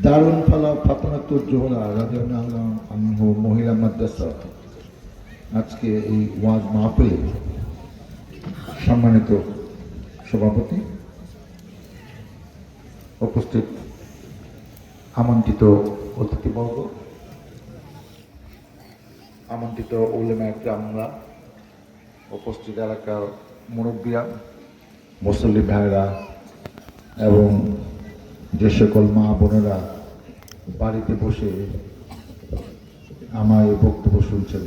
দারুন ফালা ফাতেমাতুজ জোহরা রাদিয়াল্লাহু আনহা মহিলা মাদ্রাসা আজকে এই ওয়াজ মাহফিলে সম্মানিত সভাপতি, উপস্থিত আমন্ত্রিত অতিথিবর্গ, আমন্ত্রিত উলেমা একরামরা, উপস্থিত এলাকার মুরব্বীরা, মুসল্লি ভাইরা এবং যে সকল মা বোনেরা বাড়িতে বসে আমার এই বক্তব্য শুনছেন,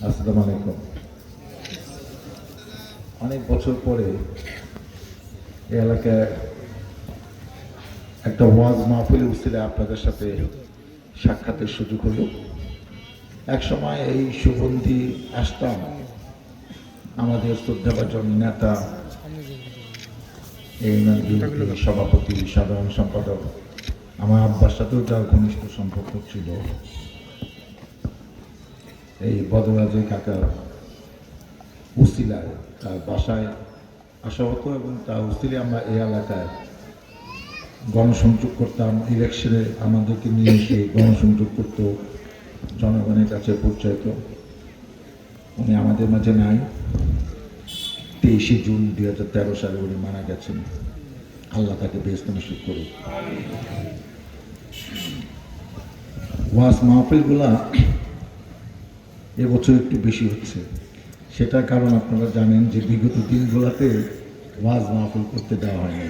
আসসালামু আলাইকুম। অনেক বছর পরে এই এলাকায় একটা ওয়াজ মাহফিল উসিলায় আপনাদের সাথে সাক্ষাতের সুযোগ হলো। এক সময় এই সুগন্ধি আসতাম আমাদের শ্রদ্ধাভাজন নেতা, এই সভাপতি, সাধারণ সম্পাদক, আমার আব্বার সাথেও যার ঘনিষ্ঠ সম্পর্ক ছিল, এই বদরাজের কাকার উসিলায় তার বাসায় আসা হতো এবং তার উসিলে আমরা এই এলাকায় গণসংযোগ করতাম। ইলেকশনে আমাদেরকে নিয়ে এসে গণসংযোগ করতো, জনগণের কাছে পৌঁছাইত। উনি আমাদের মাঝে নাই। 23শে জুন 2013 সালে উনি মারা গেছেন। আল্লাহ তাকে বেহেশত নসিব করুক। ওয়াজ মাহফিলগুলা এবছর একটু বেশি হচ্ছে। সেটার কারণ আপনারা জানেন যে বিগত দিনগুলোতে ওয়াজ মাহফিল করতে দেওয়া হয়নি।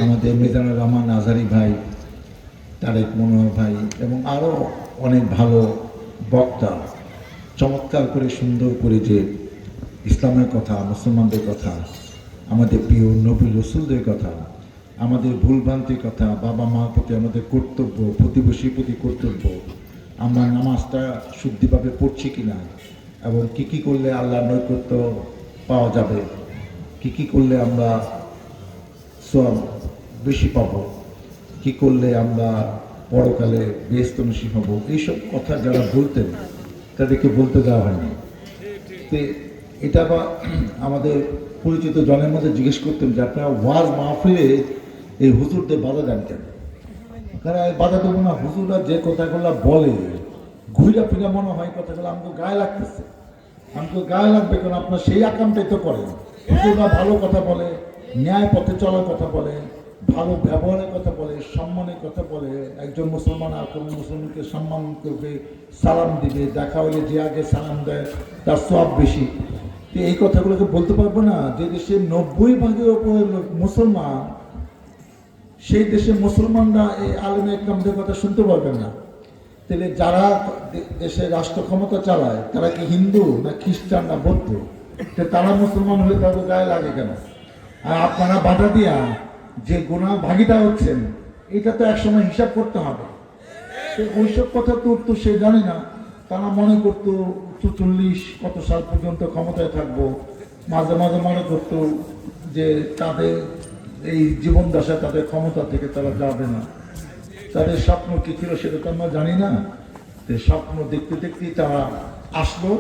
আমাদের মিজানুর রহমান আজহারি ভাই, তারেক মনোহর ভাই এবং আরও অনেক ভালো বক্তা চমৎকার করে সুন্দর করে যে ইসলামের কথা, মুসলমানদের কথা, আমাদের প্রিয় নবী রসুলদের কথা, আমাদের ভুলভ্রান্তির কথা, বাবা মার প্রতি আমাদের কর্তব্য, প্রতিবেশীর প্রতি কর্তব্য, আমরা নামাজটা শুদ্ধিভাবে পড়ছি কিনা এবং কী কী করলে আল্লাহর নৈকট্য পাওয়া যাবে, কী কী করলে আমরা সওয়াব বেশি পাব, কী করলে আমরা পরকালে বেহেশত নসিব হব, এইসব কথা যারা বলতেন তাদেরকে বলতে দেওয়া হয়নি। তো এটা বা আমাদের পরিচিত জনের মধ্যে জিজ্ঞেস করতেন যে আপনারা ওয়াজ মাহফিলে এই হুজুরদের বাধা জানতেন, কারণ এই বাধা দেবো না। হুজুররা যে কথাগুলো বলে ঘুরা ফিরা মনে হয় কথাগুলো আমাকে গায়ে লাগতেছে, আমাকে গায়ে লাগবে, কারণ আপনার সেই আকামটাই তো করেন। হুজুররা ভালো কথা বলে, ন্যায় পথে চলার কথা বলে, ভালো ব্যবহারের কথা বলে, সম্মানের কথা বলে। একজন মুসলমান আর কোনো মুসলমানকে সম্মান করবে, সালাম দিবে, দেখা হলে যে আগে সালাম দেয় তার সওয়াব বেশি। তো এই কথাগুলোকে বলতে পারবো না। যে দেশে 90% উপরে মুসলমান, সেই দেশে মুসলমানরা এই আলেম একরামদের কথা শুনতে পারবেন না। তাহলে যারা দেশে রাষ্ট্র ক্ষমতা চালায় তারা কি হিন্দু না খ্রিস্টান না বৌদ্ধ? তারা মুসলমান হলে তাদের গায়ে লাগে কেন? আর আপনারা বাধা দিয়া যে গুনাহ ভাগিদার হচ্ছেন, এটা তো একসময় হিসাব করতে হবে। ওইসব কথা তো সে জানে না। তারা মনে করতো 44 কত সাল পর্যন্ত ক্ষমতায় থাকবো। মাঝে মাঝে মনে করতো যে তাদের এই জীবন দশা তাদের ক্ষমতা থেকে তারা যাবে না। তাদের স্বপ্ন কি ছিল সেটা তো আমরা জানি না। স্বপ্ন দেখতে দেখতেই তারা আসলো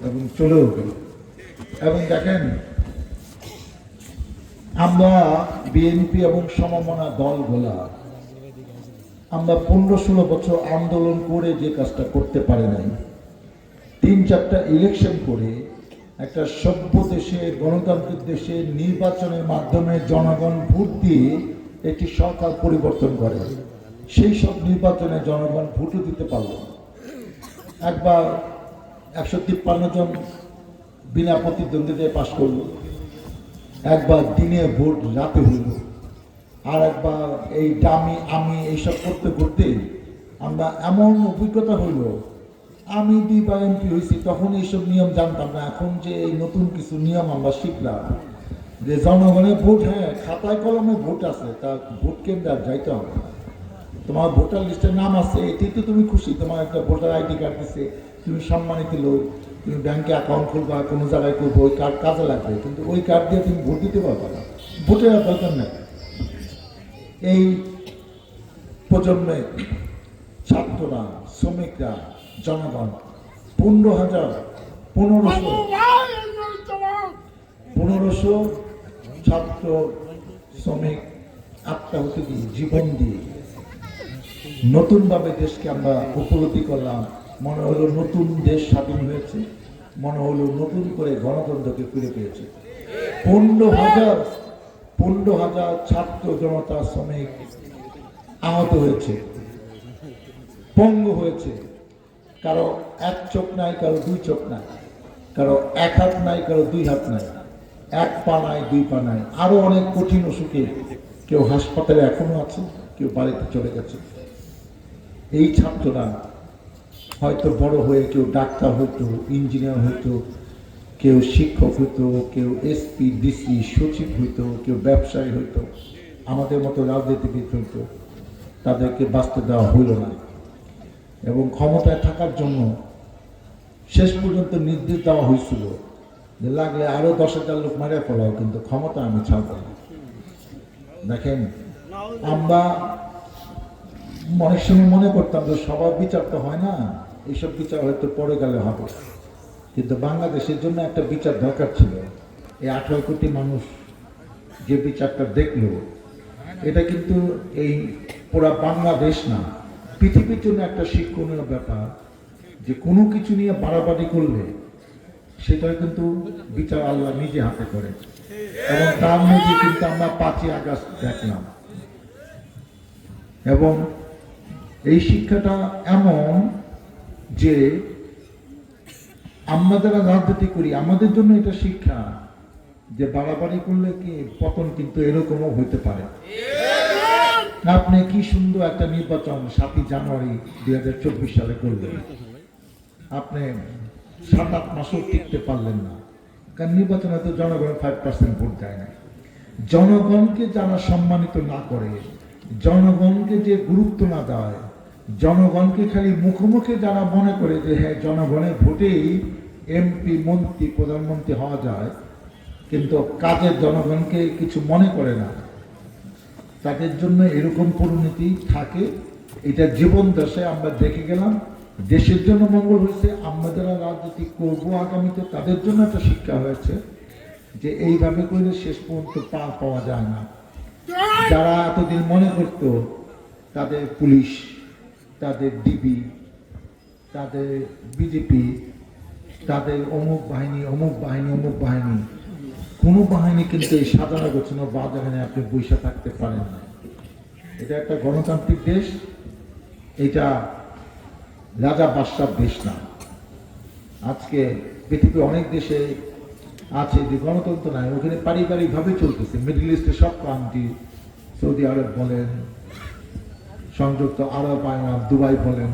এবং চলেও গেল। এবং দেখেন, আমরা বিএনপি এবং সমমনা দলগুলা আমরা 15-16 বছর আন্দোলন করে যে কাজটা করতে পারে নাই, 3-4টা ইলেকশন করে একটা সভ্য দেশে, গণতান্ত্রিক দেশে নির্বাচনের মাধ্যমে জনগণ ভোট দিয়ে একটি সরকার পরিবর্তন করে। সেই সব নির্বাচনে জনগণ ভোটও দিতে পারল। একবার 153 জন বিনা প্রতিদ্বন্দ্বিতায় পাশ করলো, একবার দিনে ভোট রাতে হইল, আর একবার এই ডামি আমি এইসব করতে করতে আমরা এমন অভিজ্ঞতা হইল, আমি 2বার এমপি হয়েছি, তখন এইসব নিয়ম জানতাম না। এখন যে এই নতুন কিছু নিয়ম আমরা শিখলাম যে জনগণের ভোট, হ্যাঁ খাতায় কলমে ভোট আছে, তা ভোট কেন্দ্রে আর যাইতে হবে না। তোমার ভোটার লিস্টের নাম আছে, এটাই তো তুমি খুশি। তোমার একটা ভোটার আইডি কার্ড দিচ্ছে, তুমি সম্মানিত লোক, তুমি ব্যাংকে অ্যাকাউন্ট খুলবা, কোনো জায়গায় করবো, ওই কার্ড কাজে লাগবে, কিন্তু ওই কার্ড দিয়ে তুমি ভোট দিতে পারবে না। ভোটের আর দরকার নেই। এই প্রজন্মে ছাত্ররা, শ্রমিকরা, জনগণ 15,000 ছাত্র শ্রমিক আত্মাহুতি দিয়ে, জীবন দিয়ে নতুনভাবে দেশকে আমরা উপলব্ধি করলাম। মনে হলো নতুন দেশ স্বাধীন হয়েছে, মনে হলো নতুন করে গণতন্ত্রকে ফিরে পেয়েছে। 15,000 ছাত্র জনতা শ্রমিক আহত হয়েছে, পঙ্গু হয়েছে। কারো এক চোখ নাই, কারো দুই চোখ নাই, কারো এক হাত নাই, কারো দুই হাত নাই, এক পা নাই, দুই পা নাই, আরো অনেক কঠিন অসুখে কেউ হাসপাতালে এখনো আছে, কেউ বাড়িতে চলে গেছে। এই ছাত্ররা হয়তো বড় হয়ে কেউ ডাক্তার হইতো, ইঞ্জিনিয়ার হইতো, কেউ শিক্ষক হইতো, কেউ এসপি, ডিসি, সচিব হইতো, কেউ ব্যবসায়ী হইতো, আমাদের মতো রাজনীতিবিদ হইতো। তাদেরকে বাঁচতে দেওয়া হইল না এবং ক্ষমতায় থাকার জন্য শেষ পর্যন্ত নির্দেশ দেওয়া হয়েছিল যে লাগলে আরো 10,000 লোক মারিয়া ফেলাও, কিন্তু ক্ষমতা আমি ছাড়ব না। দেখেন, আমরা অনেক সময় মনে করতাম যে সবার বিচার তো হয় না, এইসব বিচার হয়তো পরে গেলে হবে, কিন্তু বাংলাদেশের জন্য একটা বিচার দরকার ছিল। এই 18 কোটি মানুষ যে বিচারটা দেখলো, এটা কিন্তু এই পুরা বাংলাদেশ না, পৃথিবীর জন্য একটা শিক্ষণীয় ব্যাপার যে কোনো কিছু নিয়ে বাড়াবাড়ি করলে সেটা কিন্তু বিচার আল্লাহ নিজে হাতে করে। এবং তার মধ্যে কিন্তু আমরা 5ই আগস্ট দেখলাম। এবং এই শিক্ষাটা এমন যে আমরা যারা রাজনীতি করি আমাদের জন্য এটা শিক্ষা যে বাড়াবাড়ি করলে কি পতন কিন্তু এরকমও হইতে পারে। আপনি কি সুন্দর একটা নির্বাচন 7ই জানুয়ারি 2024 সালে করলেন, আপনি 7-8 মাসও টিকতে পারলেন না, কারণ নির্বাচনে তো জনগণের 5% ভোট দেয় না। জনগণকে যারা সম্মানিত না করে, জনগণকে যে গুরুত্ব না দেয়, জনগণকে খালি মুখোমুখি যারা মনে করে যে হ্যাঁ জনগণের ভোটেই এমপি, মন্ত্রী, প্রধানমন্ত্রী হওয়া যায়, কিন্তু কাজের জনগণকে কিছু মনে করে না, তাদের জন্য এরকম পরিণতি থাকে। এটা জীবন দশে আমরা দেখে গেলাম। দেশের জন্য মঙ্গল হয়েছে, আমরা যারা রাজনীতি করবো আগামীতে তাদের জন্য একটা শিক্ষা হয়েছে যে এইভাবে করে শেষ পর্যন্ত পাওয়া যায় না। যারা এতদিন মনে করত তাদের পুলিশ, তাদের ডিবি, তাদের বিজেপি, তাদের অমুক বাহিনী, অমুক বাহিনী, অমুক বাহিনী, কোনো বাহিনী কিন্তু এই সাজানো গোছানো বাজারে আপনি বসে থাকতে পারেন না। এটা একটা গণতান্ত্রিক দেশ, এটা রাজা বাদশার দেশ না। আজকে পৃথিবীর অনেক দেশে আছে যে গণতন্ত্র নাই, ওখানে পারিবারিকভাবে চলতেছে। মিডল ইস্টের সব কান্ট্রি, সৌদি আরব বলেন, সংযুক্ত আরব আমিরাত, দুবাই বলেন,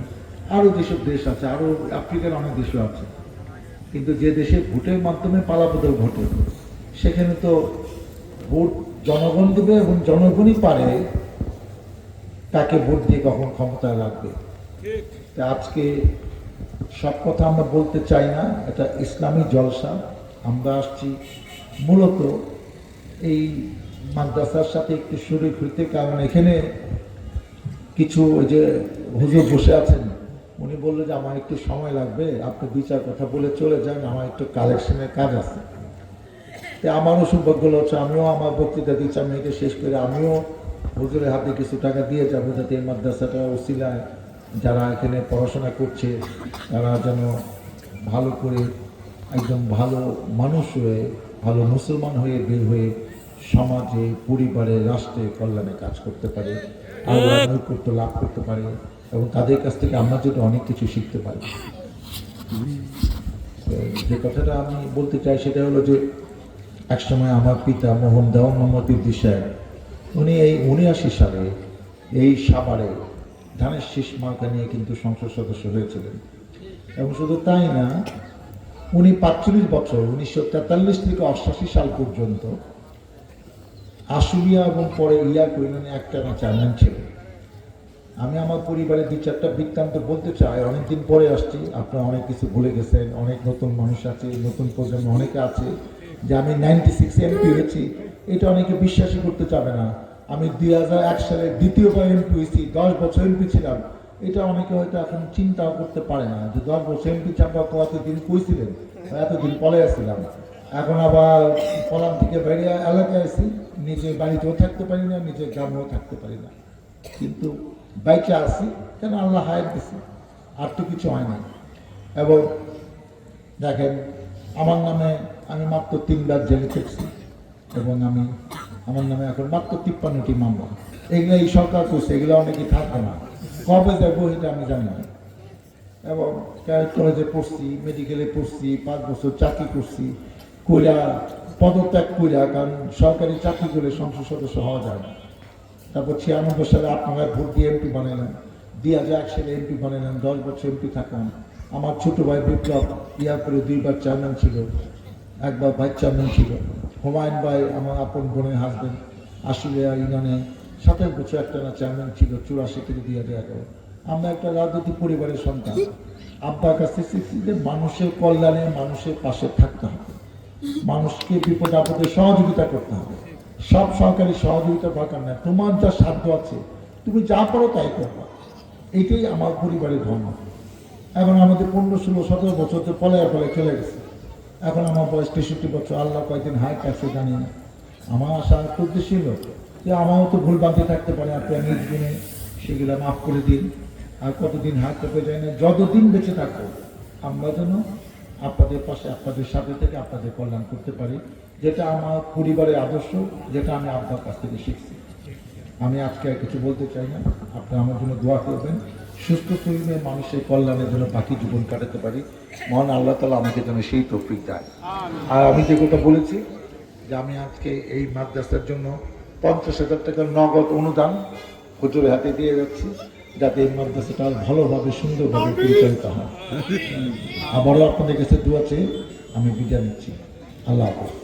আরও যেসব দেশ আছে, আরও আফ্রিকার অনেক দেশও আছে, কিন্তু যে দেশে ভোটের মাধ্যমে পালাবদল ঘটে সেখানে তো ভোট জনগণ দেবে এবং জনগণই পারে তাকে ভোট দিয়ে কখন ক্ষমতায় রাখবে। আজকে সব কথা আমরা বলতে চাই না, এটা ইসলামী জলসা। আমরা আসছি মূলত এই মাদ্রাসার সাথে একটু শরীক হইতে, কারণ এখানে কিছু ওই যে হুজুর বসে আছেন, উনি বললো যে আমার একটু সময় লাগবে, আপনি 2-4 কথা বলে চলে যান, আমার একটু কালেকশনের কাজ আছে। তো আমারও সৌভাগ্য হচ্ছে, আমিও আমার বক্তৃতা দিচ্ছি, আমি এটা শেষ করে আমিও হুজুরের হাতে কিছু টাকা দিয়ে যাবো, যাতে এই মাদ্রাসাটা ওসিলায় যারা এখানে পড়াশোনা করছে তারা যেন ভালো করে একদম ভালো মানুষ হয়ে, ভালো মুসলমান হয়ে বের হয়ে সমাজে, পরিবারে, রাষ্ট্রে কল্যাণে কাজ করতে পারে, আল্লাহ নৈকট্য লাভ করতে পারে এবং তাদের কাছ থেকে আমরা যদি অনেক কিছু শিখতে পারি। যে কথাটা আমি বলতে চাই সেটা হলো যে একসময় আমার পিতা মোহন দেওয়ান মোহাম্মদ ইদ্রিস সাহেব, উনি এই 79 সালে এই সাভারে ধানের শীষ মার্কা নিয়ে কিন্তু সংসদ সদস্য হয়েছিলেন। এবং শুধু তাই না, উনি 45 বছর 1943 থেকে 88 সাল পর্যন্ত আশুলিয়া এবং পরে ইয়া কইলেন একটানা চেয়ারম্যান ছিলেন। আমি আমার পরিবারের 2-4টা বৃত্তান্ত বলতে চাই, অনেকদিন পরে আসছি, আপনারা অনেক কিছু ভুলে গেছেন, অনেক নতুন মানুষ আছে, নতুন প্রজন্ম অনেকে আছে, যে আমি 96 এমপি হয়েছি, এটা অনেকে বিশ্বাসই করতে চাবে না। আমি 2001 সালে দ্বিতীয়বার এমপি হয়েছি, 10 বছর এমপি ছিলাম, এটা অনেকে হয়তো এখন চিন্তাও করতে পারে না যে 10 বছর এমপি চাপা কতদিন কইছিলেন, এতদিন পলে আসছিলাম, এখন আবার পলাম থেকে বেরিয়ে এলাকায় আছি, নিজের বাড়িতেও থাকতে পারি না, নিজের গ্রামেও থাকতে পারি না, কিন্তু বাইকে আসি কেন আল্লাহ হায়াত দিছি, আর তো কিছু হয় না। এবং দেখেন আমার নামে আমি মাত্র 3বার জেলে খেটছি, এবং আমার নামে এখন মাত্র 53টি মামলা। এগুলো এই সরকার করছে, এগুলো অনেকে থাকবে না, কবে যাবো এটা আমি জানি না। এবং কলেজে পড়ছি, মেডিকেলে পড়ছি, 5 বছর চাকরি করছি, কইরা পদত্যাগ কইরা, কারণ সরকারি চাকরি করে সংসদ সদস্য হওয়া যায় না। তারপর 96 সালে আপনারা ভোট দিয়ে এমপি বানাইলেন, 2001 সালে এমপি বানাইলেন, 10 বছর এমপি থাকলাম। আমার ছোট ভাই বিপ্লব ইয়ার করে 2বার চেয়ারম্যান ছিল, 1বার ভাইস চেয়ারম্যান ছিল। হুমায়ুন ভাই আমার আপন বোনের হাজবেন্ড, আশুলিয়া ইউনিয়নে 27 বছর একটানা চেয়ারম্যান ছিল, 84 থেকে 2011। আমরা একটা রাজনৈতিক পরিবারের সন্তান। আব্বার কাছে শিখছি যে মানুষের কল্যাণে, মানুষের পাশে থাকতে হবে, মানুষকে বিপদ আপদে সহযোগিতা করতে হবে। সব সরকারি সহযোগিতা দরকার নেই, তোমার যা সাধ্য আছে তুমি যা পারো তাই করবা। এটাই আমার পরিবারের ধর্ম। এখন আমাদের 15, 16, 17 বছর তো পলায় চলে গেছে। এখন আমার বয়স 63 বছর, আল্লাহ কয়েকদিন হায়াত আছে জানি না। আমার আশা উদ্দেশ্য ছিল যে আমারও তো ভুল বাঁধতে থাকতে পারে, আপনার নিজ গুণে সেগুলো মাফ করে দিন। আর কতদিন হায়াত পেতে যায় না, যতদিন বেঁচে থাকবো আমরা যেন আপনাদের পাশে, আপনাদের সাথে থেকে আপনাদের কল্যাণ করতে পারি, যেটা আমার পরিবারের আদর্শ, যেটা আমি আপনার কাছ থেকে শিখছি। আমি আজকে আর কিছু বলতে চাই না, আপনি আমার জন্য দোয়া করবেন, সুস্থ শরীরে মানুষের কল্যাণের জন্য বাকি জীবন কাটাতে পারি। মহান আল্লাহ তাআলা আমাকে যেন সেই তৌফিক দেয়। আর আমি যে কথা বলেছি যে আমি আজকে এই মাদ্রাসার জন্য 50,000 টাকার নগদ অনুদান হুজুরের হাতে দিয়ে যাচ্ছি, যাতে এই মাদ্রাসাটা ভালোভাবে সুন্দরভাবে পরিচালিত হয়। আবারও আপনাদের কাছে দোয়া চেয়ে আমি বিদায় নিচ্ছি। আল্লাহ হাফেজ।